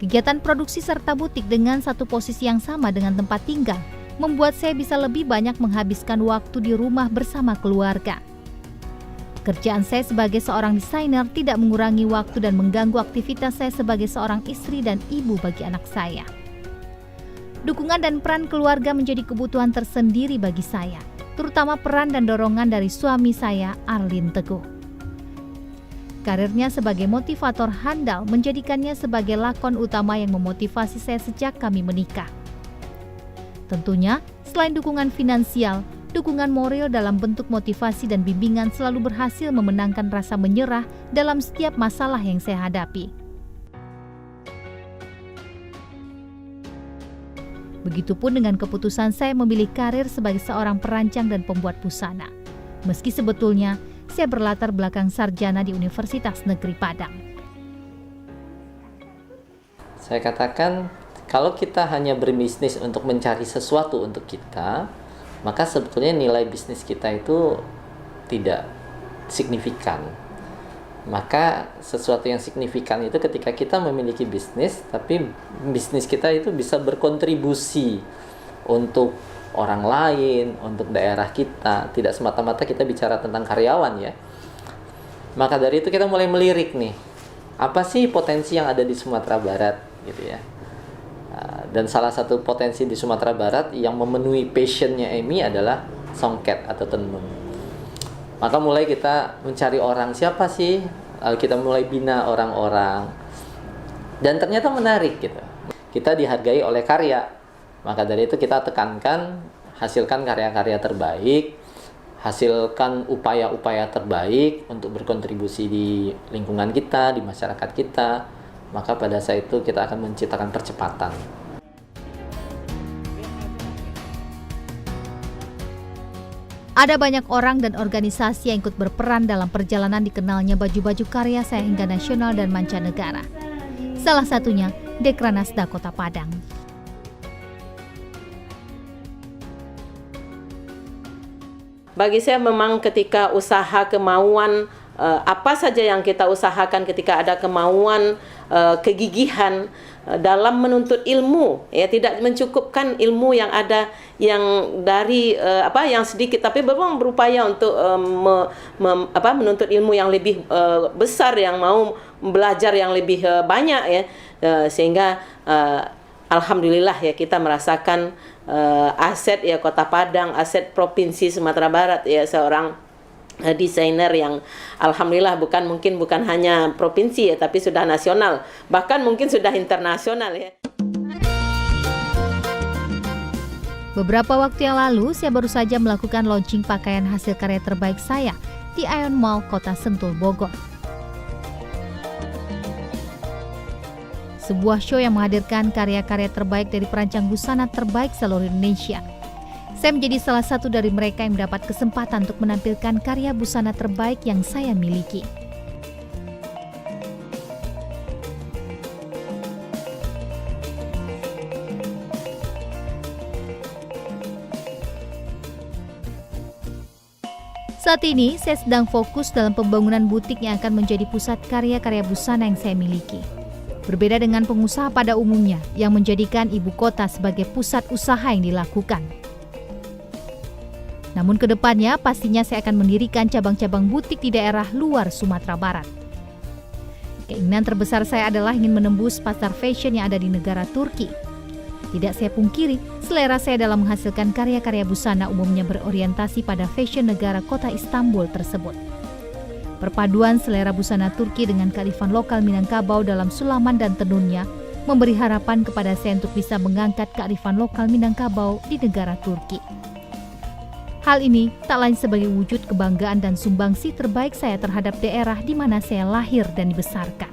Kegiatan produksi serta butik dengan satu posisi yang sama dengan tempat tinggal membuat saya bisa lebih banyak menghabiskan waktu di rumah bersama keluarga. Kerjaan saya sebagai seorang desainer tidak mengurangi waktu dan mengganggu aktivitas saya sebagai seorang istri dan ibu bagi anak saya. Dukungan dan peran keluarga menjadi kebutuhan tersendiri bagi saya, terutama peran dan dorongan dari suami saya, Arlin Teguh. Karirnya sebagai motivator handal menjadikannya sebagai lakon utama yang memotivasi saya sejak kami menikah. Tentunya, selain dukungan finansial, dukungan moral dalam bentuk motivasi dan bimbingan selalu berhasil memenangkan rasa menyerah dalam setiap masalah yang saya hadapi. Begitupun dengan keputusan saya memilih karir sebagai seorang perancang dan pembuat busana. Meski sebetulnya saya berlatar belakang sarjana di Universitas Negeri Padang. Saya katakan, kalau kita hanya berbisnis untuk mencari sesuatu untuk kita, maka sebetulnya nilai bisnis kita itu tidak signifikan. Maka sesuatu yang signifikan itu ketika kita memiliki bisnis, tapi bisnis kita itu bisa berkontribusi untuk orang lain, untuk daerah kita, tidak semata-mata kita bicara tentang karyawan ya. Maka dari itu kita mulai melirik nih, apa sih potensi yang ada di Sumatera Barat gitu ya. Dan salah satu potensi di Sumatera Barat yang memenuhi passionnya Amy adalah songket atau tenun. Maka mulai kita mencari orang, siapa sih? Lalu kita mulai bina orang-orang. Dan ternyata menarik gitu. Kita dihargai oleh karya. Maka dari itu kita tekankan, hasilkan karya-karya terbaik, hasilkan upaya-upaya terbaik untuk berkontribusi di lingkungan kita, di masyarakat kita. Maka pada saat itu kita akan menciptakan percepatan. Ada banyak orang dan organisasi yang ikut berperan dalam perjalanan dikenalnya baju-baju karya saya hingga nasional dan mancanegara. Salah satunya Dekranasda Kota Padang. Bagi saya memang ketika usaha kemauan, apa saja yang kita usahakan ketika ada kemauan, kegigihan dalam menuntut ilmu, ya tidak mencukupkan ilmu yang ada yang dari yang sedikit, tapi memang berupaya untuk menuntut ilmu yang lebih besar, yang mau belajar yang lebih banyak ya, sehingga alhamdulillah ya kita merasakan aset ya Kota Padang, aset Provinsi Sumatera Barat ya, seorang desainer yang alhamdulillah bukan hanya provinsi ya, tapi sudah nasional, bahkan mungkin sudah internasional ya. Beberapa waktu yang lalu saya baru saja melakukan launching pakaian hasil karya terbaik saya di Ion Mall Kota Sentul, Bogor. Sebuah show yang menghadirkan karya-karya terbaik dari perancang busana terbaik seluruh Indonesia. Saya menjadi salah satu dari mereka yang mendapat kesempatan untuk menampilkan karya busana terbaik yang saya miliki. Saat ini, saya sedang fokus dalam pembangunan butik yang akan menjadi pusat karya-karya busana yang saya miliki. Berbeda dengan pengusaha pada umumnya yang menjadikan ibu kota sebagai pusat usaha yang dilakukan. Namun ke depannya pastinya saya akan mendirikan cabang-cabang butik di daerah luar Sumatera Barat. Keinginan terbesar saya adalah ingin menembus pasar fashion yang ada di negara Turki. Tidak saya pungkiri, selera saya dalam menghasilkan karya-karya busana umumnya berorientasi pada fashion negara kota Istanbul tersebut. Perpaduan selera busana Turki dengan kearifan lokal Minangkabau dalam sulaman dan tenunnya memberi harapan kepada saya untuk bisa mengangkat kearifan lokal Minangkabau di negara Turki. Hal ini tak lain sebagai wujud kebanggaan dan sumbangsi terbaik saya terhadap daerah di mana saya lahir dan dibesarkan.